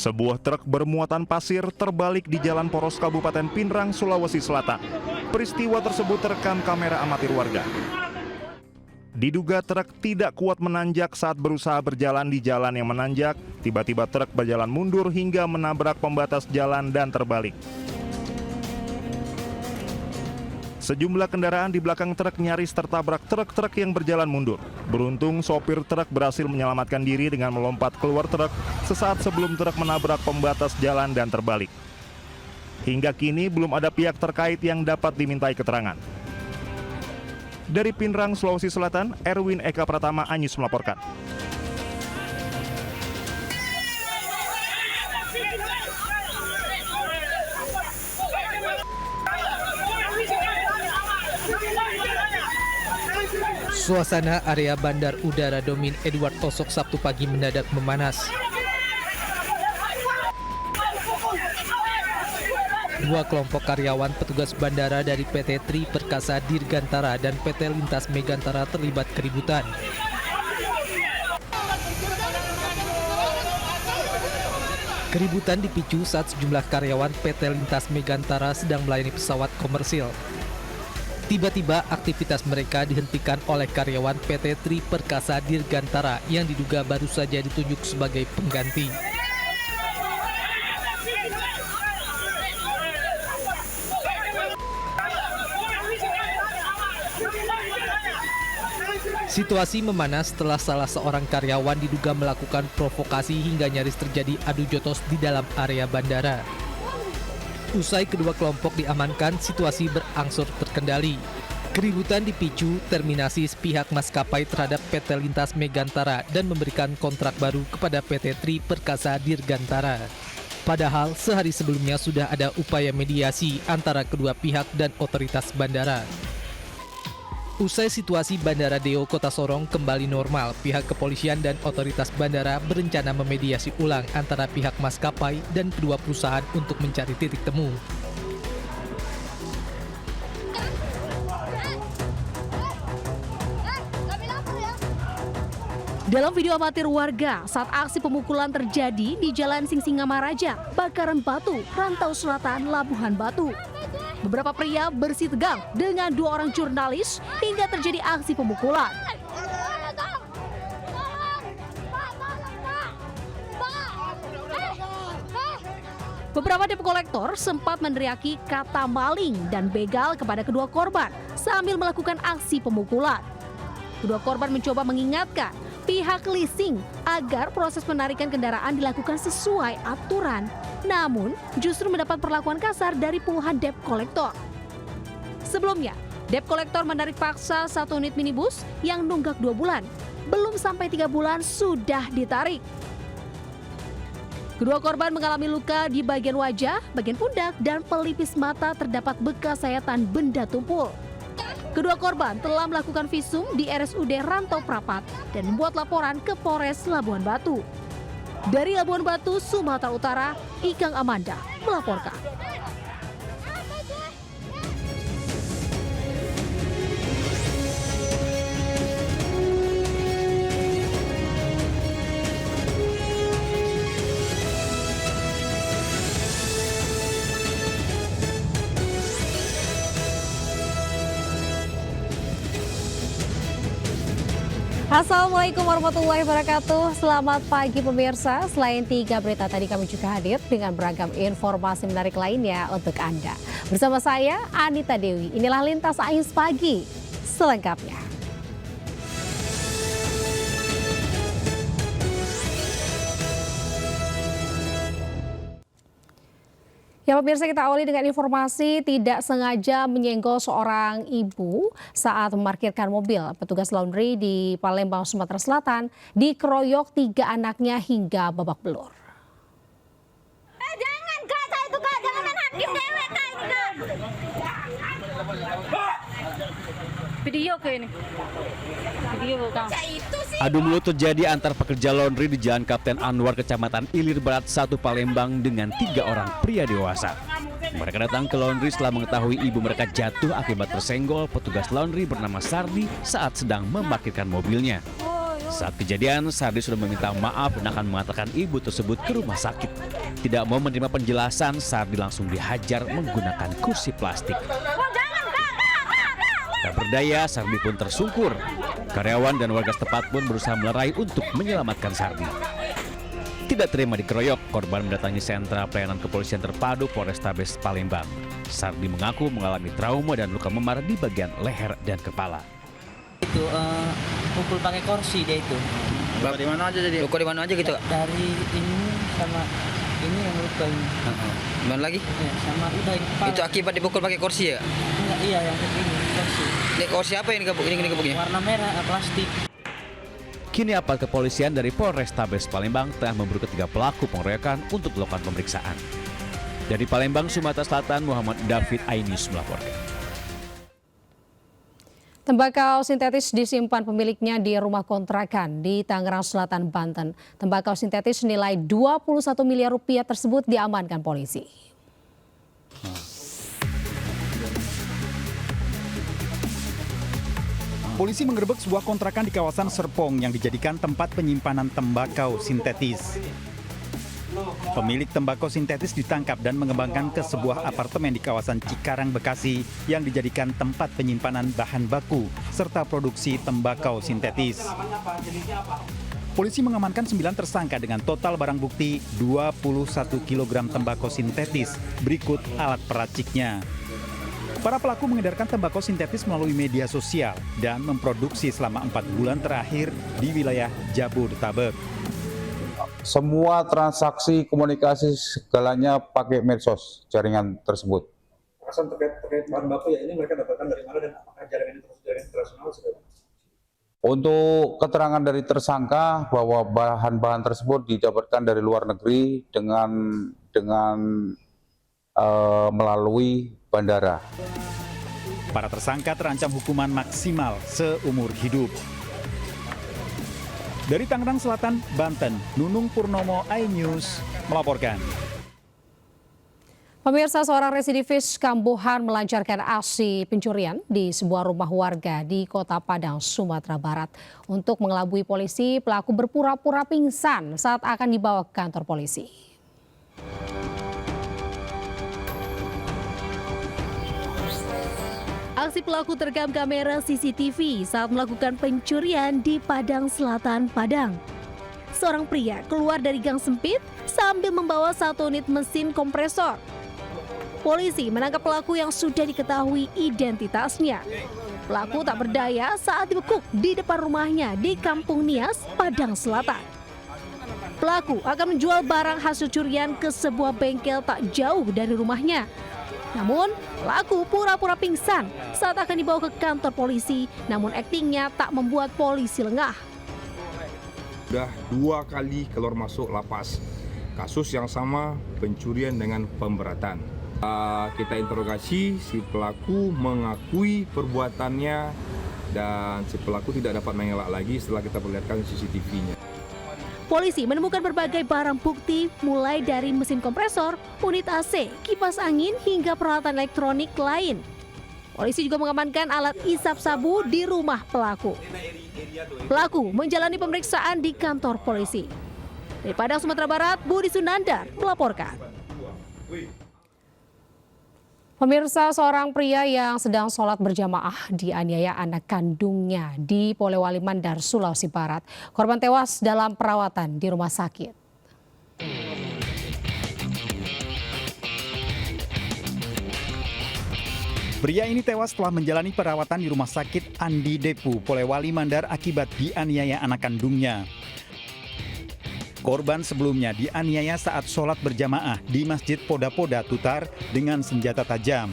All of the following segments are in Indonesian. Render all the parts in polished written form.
Sebuah truk bermuatan pasir terbalik di Jalan Poros Kabupaten Pinrang, Sulawesi Selatan. Peristiwa tersebut terekam kamera amatir warga. Diduga truk tidak kuat menanjak saat berusaha berjalan di jalan yang menanjak, tiba-tiba truk berjalan mundur hingga menabrak pembatas jalan dan terbalik. Sejumlah kendaraan di belakang truk nyaris tertabrak truk-truk yang berjalan mundur. Beruntung sopir truk berhasil menyelamatkan diri dengan melompat keluar truk sesaat sebelum truk menabrak pembatas jalan dan terbalik. Hingga kini belum ada pihak terkait yang dapat dimintai keterangan. Dari Pinrang, Sulawesi Selatan, Erwin Eka Pratama Anyus melaporkan. Suasana area Bandar Udara Domin Edward Tosok Sabtu pagi mendadak memanas. Dua kelompok karyawan petugas bandara dari PT Tri Perkasa Dirgantara dan PT Lintas Megantara terlibat keributan. Keributan dipicu saat sejumlah karyawan PT Lintas Megantara sedang melayani pesawat komersil. Tiba-tiba aktivitas mereka dihentikan oleh karyawan PT Tri Perkasa Dirgantara yang diduga baru saja ditunjuk sebagai pengganti. Situasi memanas setelah salah seorang karyawan diduga melakukan provokasi hingga nyaris terjadi adu jotos di dalam area bandara. Usai kedua kelompok diamankan, situasi berangsur terkendali. Keributan dipicu terminasi pihak maskapai terhadap PT Lintas Megantara dan memberikan kontrak baru kepada PT Tri Perkasa Dirgantara. Padahal sehari sebelumnya sudah ada upaya mediasi antara kedua pihak dan otoritas bandara. Usai situasi Bandara Deo Kota Sorong kembali normal, pihak kepolisian dan otoritas bandara berencana memediasi ulang antara pihak maskapai dan kedua perusahaan untuk mencari titik temu. Dalam video amatir warga saat aksi pemukulan terjadi di Jalan Singsingamaraja, Bakaran Batu, Rantau Selatan, Labuhan Batu. Beberapa pria bersih tegang dengan dua orang jurnalis hingga terjadi aksi pemukulan. Beberapa debt kolektor sempat meneriaki kata maling dan begal kepada kedua korban sambil melakukan aksi pemukulan. Kedua korban mencoba mengingatkan pihak leasing agar proses penarikan kendaraan dilakukan sesuai aturan. Namun, justru mendapat perlakuan kasar dari puluhan debt kolektor. Sebelumnya, debt kolektor menarik paksa satu unit minibus yang nunggak 2 bulan. Belum sampai 3 bulan sudah ditarik. Kedua korban mengalami luka di bagian wajah, bagian pundak, dan pelipis mata terdapat bekas sayatan benda tumpul. Kedua korban telah melakukan visum di RSUD Rantau Prapat dan membuat laporan ke Polres Labuhan Batu. Dari Labuhan Batu, Sumatera Utara, Ikang Amanda melaporkan. Assalamualaikum warahmatullahi wabarakatuh. Selamat pagi pemirsa. Selain 3 berita tadi, kami juga hadir dengan beragam informasi menarik lainnya untuk Anda. Bersama saya Anita Dewi. Inilah Lintas Ais Pagi selengkapnya. Ya pemirsa, kita awali dengan informasi tidak sengaja menyenggol seorang ibu saat memarkirkan mobil. Petugas laundry di Palembang, Sumatera Selatan dikeroyok 3 anaknya hingga babak belur. Jangan kak, saya itu kak, jangan main hakim dewek kak ini kak. Video ke ini. Video kak. Adu mulut terjadi antar pekerja laundry di Jalan Kapten Anwar, Kecamatan Ilir Barat 1 Palembang dengan 3 orang pria dewasa. Mereka datang ke laundry setelah mengetahui ibu mereka jatuh akibat tersenggol petugas laundry bernama Sardi saat sedang memarkirkan mobilnya. Saat kejadian, Sardi sudah meminta maaf dan akan mengantarkan ibu tersebut ke rumah sakit. tidak mau menerima penjelasan, Sardi langsung dihajar menggunakan kursi plastik. Tak berdaya, Sardi pun tersungkur. Karyawan dan warga setempat pun berusaha melerai untuk menyelamatkan Sardi. Tidak terima dikeroyok, korban mendatangi sentra pelayanan kepolisian terpadu Polrestabes Palembang. Sardi mengaku mengalami trauma dan luka memar di bagian leher dan kepala. Itu pukul pakai kursi dia itu. Luka di mana aja jadi? Luka di mana aja gitu? Dari ini sama ini yang luka ini. Mana lagi? Ya, sama udah ini kepala. Itu akibat dipukul pakai kursi ya? Enggak, iya yang ini kursi. Ini kursi apa ini gebuknya? Warna merah plastik. Kini aparat kepolisian dari Polrestabes Palembang telah memburu ketiga pelaku pengeroyokan untuk dilakukan pemeriksaan. Dari Palembang, Sumatera Selatan, Muhammad David Ainus melaporkan. Tembakau sintetis disimpan pemiliknya di rumah kontrakan di Tangerang Selatan, Banten. Tembakau sintetis senilai 21 miliar rupiah tersebut diamankan polisi. Polisi menggerebek sebuah kontrakan di kawasan Serpong yang dijadikan tempat penyimpanan tembakau sintetis. Pemilik tembakau sintetis ditangkap dan mengembangkan ke sebuah apartemen di kawasan Cikarang, Bekasi yang dijadikan tempat penyimpanan bahan baku serta produksi tembakau sintetis. Polisi mengamankan 9 tersangka dengan total barang bukti 21 kg tembakau sintetis, berikut alat peraciknya. Para pelaku mengedarkan tembakau sintetis melalui media sosial dan memproduksi selama 4 bulan terakhir di wilayah Jabodetabek. Semua transaksi komunikasi segalanya pakai medsos jaringan tersebut. Terkait bahan baku ya ini mereka dapatkan dari mana dan apakah jaringan internasional sudah? Untuk keterangan dari tersangka bahwa bahan-bahan tersebut didapatkan dari luar negeri dengan melalui bandara. Para tersangka terancam hukuman maksimal seumur hidup. Dari Tangerang Selatan, Banten, Nunung Purnomo, iNews melaporkan. Pemirsa, seorang residivis kambuhan melancarkan aksi pencurian di sebuah rumah warga di Kota Padang, Sumatera Barat. Untuk mengelabui polisi, pelaku berpura-pura pingsan saat akan dibawa ke kantor polisi. Aksi pelaku terekam kamera CCTV saat melakukan pencurian di Padang Selatan, Padang. Seorang pria keluar dari gang sempit sambil membawa 1 unit mesin kompresor. Polisi menangkap pelaku yang sudah diketahui identitasnya. Pelaku tak berdaya saat dibekuk di depan rumahnya di Kampung Nias, Padang Selatan. Pelaku akan menjual barang hasil curian ke sebuah bengkel tak jauh dari rumahnya. Namun, pelaku pura-pura pingsan saat akan dibawa ke kantor polisi, namun aktingnya tak membuat polisi lengah. Sudah 2 kali keluar masuk lapas. Kasus yang sama, pencurian dengan pemberatan. Kita interogasi, si pelaku mengakui perbuatannya dan si pelaku tidak dapat mengelak lagi setelah kita perlihatkan CCTV-nya. Polisi menemukan berbagai barang bukti mulai dari mesin kompresor, unit AC, kipas angin hingga peralatan elektronik lain. Polisi juga mengamankan alat isap sabu di rumah pelaku. Pelaku menjalani pemeriksaan di kantor polisi. Dari Padang, Sumatera Barat, Budi Sunandar melaporkan. Pemirsa, seorang pria yang sedang sholat berjamaah dianiaya anak kandungnya di Polewali Mandar, Sulawesi Barat. Korban tewas dalam perawatan di rumah sakit. Pria ini tewas setelah menjalani perawatan di rumah sakit Andi Depu, Polewali Mandar akibat dianiaya anak kandungnya. Korban sebelumnya dianiaya saat sholat berjamaah di Masjid Poda-Poda Tutar dengan senjata tajam.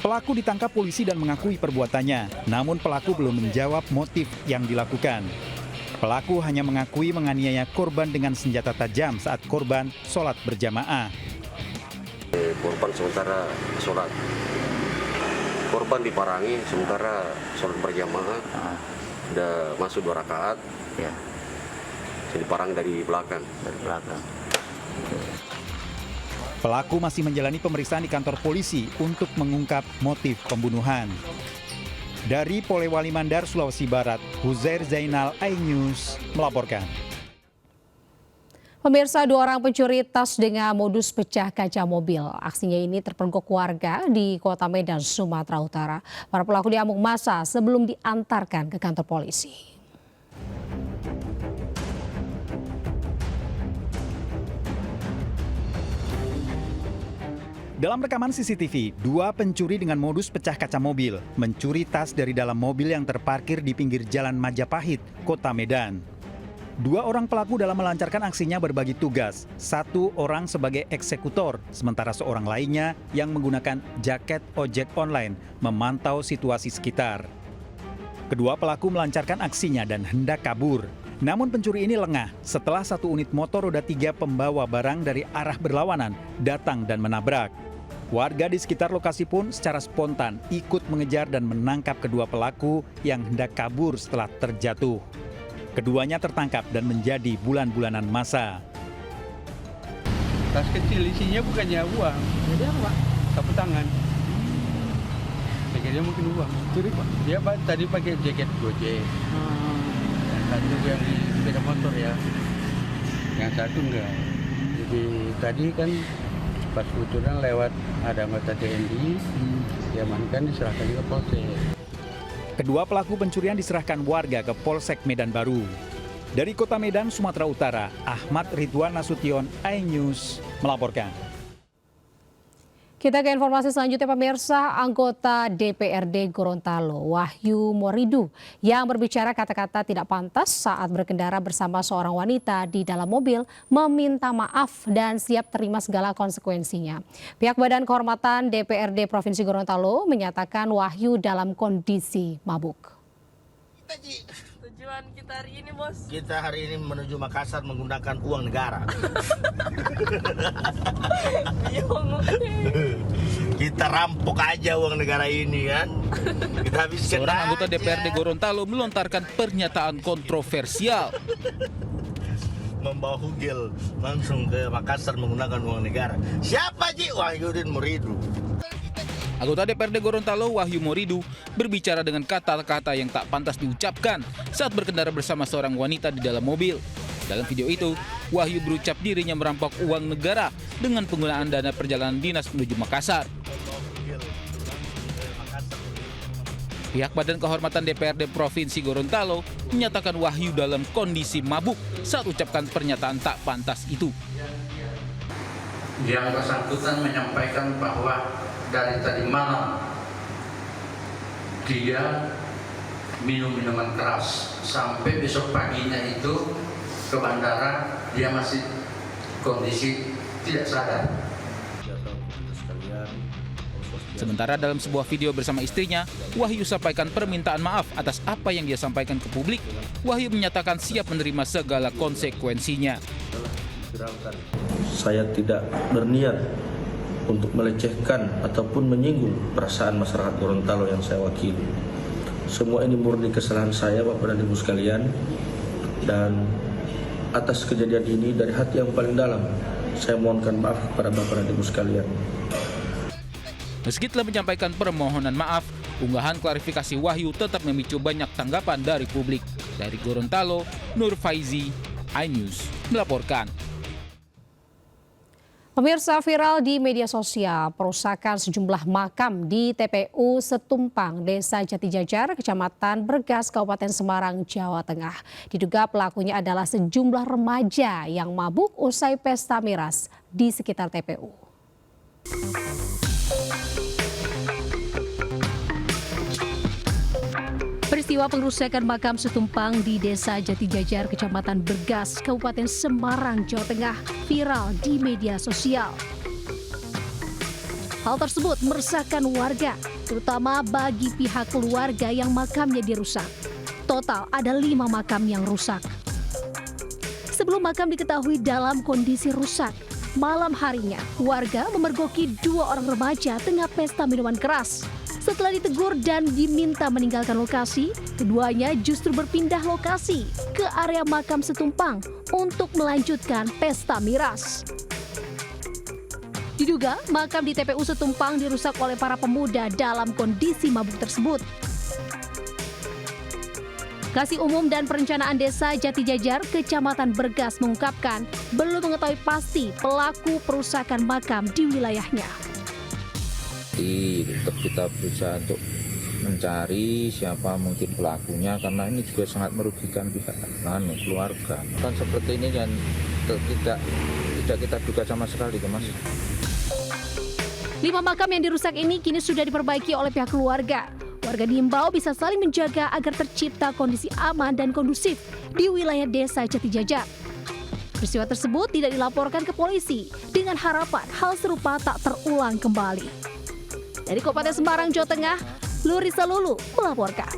Pelaku ditangkap polisi dan mengakui perbuatannya, namun pelaku belum menjawab motif yang dilakukan. Pelaku hanya mengakui menganiaya korban dengan senjata tajam saat korban sholat berjamaah. Korban sementara sholat. Korban diparangi sementara sholat berjamaah. Udah masuk 2 rakaat. Ya. Diparang dari belakang. Pelaku masih menjalani pemeriksaan di kantor polisi untuk mengungkap motif pembunuhan. Dari Polewali Mandar, Sulawesi Barat, Huzair Zainal, iNews melaporkan. Pemirsa, 2 orang pencuri tas dengan modus pecah kaca mobil. Aksinya ini terpergok warga di Kota Medan, Sumatera Utara. Para pelaku diamuk massa sebelum diantarkan ke kantor polisi. Dalam rekaman CCTV, 2 pencuri dengan modus pecah kaca mobil mencuri tas dari dalam mobil yang terparkir di pinggir Jalan Majapahit, Kota Medan. 2 orang pelaku dalam melancarkan aksinya berbagi tugas. 1 orang sebagai eksekutor, sementara seorang lainnya yang menggunakan jaket ojek online memantau situasi sekitar. Kedua pelaku melancarkan aksinya dan hendak kabur. Namun pencuri ini lengah setelah 1 unit motor roda 3 pembawa barang dari arah berlawanan datang dan menabrak. Warga di sekitar lokasi pun secara spontan ikut mengejar dan menangkap kedua pelaku yang hendak kabur setelah terjatuh. Keduanya tertangkap dan menjadi bulan-bulanan massa. Tas kecil isinya bukannya uang. Jadi apa, Pak? Sapu tangan. Pikirnya mungkin uang. Curi, Pak? Dia tadi pakai jaket Gojek. Yang satu yang di sepeda motor ya. Yang satu enggak. Jadi tadi kan pas kebetulan lewat ada anggota TNI, diamankan diserahkan ke Polsek. Kedua pelaku pencurian diserahkan warga ke Polsek Medan Baru. Dari Kota Medan, Sumatera Utara, Ahmad Ridwan Nasution, iNews melaporkan. Kita ke informasi selanjutnya, pemirsa. Anggota DPRD Gorontalo, Wahyu Moridu, yang berbicara kata-kata tidak pantas saat berkendara bersama seorang wanita di dalam mobil, meminta maaf dan siap terima segala konsekuensinya. Pihak Badan Kehormatan DPRD Provinsi Gorontalo menyatakan Wahyu dalam kondisi mabuk. Tujuan kita hari ini, Bos? Kita hari ini menuju Makassar menggunakan uang negara. Kita rampok aja uang negara ini kan. Kita habiskan. Seorang anggota DPRD Gorontalo melontarkan pernyataan kontroversial. Membawa hugel langsung ke Makassar menggunakan uang negara. Siapa Ji? Wahyudin Moridu. Anggota DPRD Gorontalo, Wahyu Moridu, berbicara dengan kata-kata yang tak pantas diucapkan saat berkendara bersama seorang wanita di dalam mobil. Dalam video itu, Wahyu berucap dirinya merampok uang negara dengan penggunaan dana perjalanan dinas menuju Makassar. Pihak Badan Kehormatan DPRD Provinsi Gorontalo menyatakan Wahyu dalam kondisi mabuk saat ucapkan pernyataan tak pantas itu. Yang bersangkutan menyampaikan bahwa dari tadi malam dia minum minuman keras sampai besok paginya itu ke bandara dia masih kondisi tidak sadar. Sementara dalam sebuah video bersama istrinya, Wahyu sampaikan permintaan maaf atas apa yang dia sampaikan ke publik. Wahyu menyatakan siap menerima segala konsekuensinya. Saya tidak berniat untuk melecehkan ataupun menyinggung perasaan masyarakat Gorontalo yang saya wakili. Semua ini murni kesalahan saya, Bapak dan Ibu sekalian, dan atas kejadian ini dari hati yang paling dalam, saya mohonkan maaf kepada Bapak dan Ibu sekalian. Meski telah menyampaikan permohonan maaf, unggahan klarifikasi Wahyu tetap memicu banyak tanggapan dari publik. Dari Gorontalo, Nur Faizi, iNews melaporkan. Pemirsa, viral di media sosial perusakan sejumlah makam di TPU Setumpang, Desa Jatijajar, Kecamatan Bergas, Kabupaten Semarang, Jawa Tengah. Diduga pelakunya adalah sejumlah remaja yang mabuk usai pesta miras di sekitar TPU. Peristiwa pengerusakan makam Setumpang di Desa Jatijajar, Kecamatan Bergas, Kabupaten Semarang, Jawa Tengah viral di media sosial. Hal tersebut meresahkan warga, terutama bagi pihak keluarga yang makamnya dirusak. Total ada 5 makam yang rusak. Sebelum makam diketahui dalam kondisi rusak, malam harinya warga memergoki 2 orang remaja tengah pesta minuman keras. Setelah ditegur dan diminta meninggalkan lokasi, keduanya justru berpindah lokasi ke area makam Setumpang untuk melanjutkan pesta miras. Diduga makam di TPU Setumpang dirusak oleh para pemuda dalam kondisi mabuk tersebut. Kasih Umum dan Perencanaan Desa Jatijajar, Kecamatan Bergas mengungkapkan belum mengetahui pasti pelaku perusakan makam di wilayahnya. Tetap kita berusaha untuk mencari siapa mungkin pelakunya, karena ini juga sangat merugikan pihak keluarga. Kan seperti ini kan tidak kita duga sama sekali, Mas. 5 makam yang dirusak ini kini sudah diperbaiki oleh pihak keluarga. Warga diimbau bisa saling menjaga agar tercipta kondisi aman dan kondusif di wilayah Desa Jatijajar. Peristiwa tersebut tidak dilaporkan ke polisi dengan harapan hal serupa tak terulang kembali. Dari Kabupaten Semarang, Jawa Tengah, Lurisa Lulu melaporkan.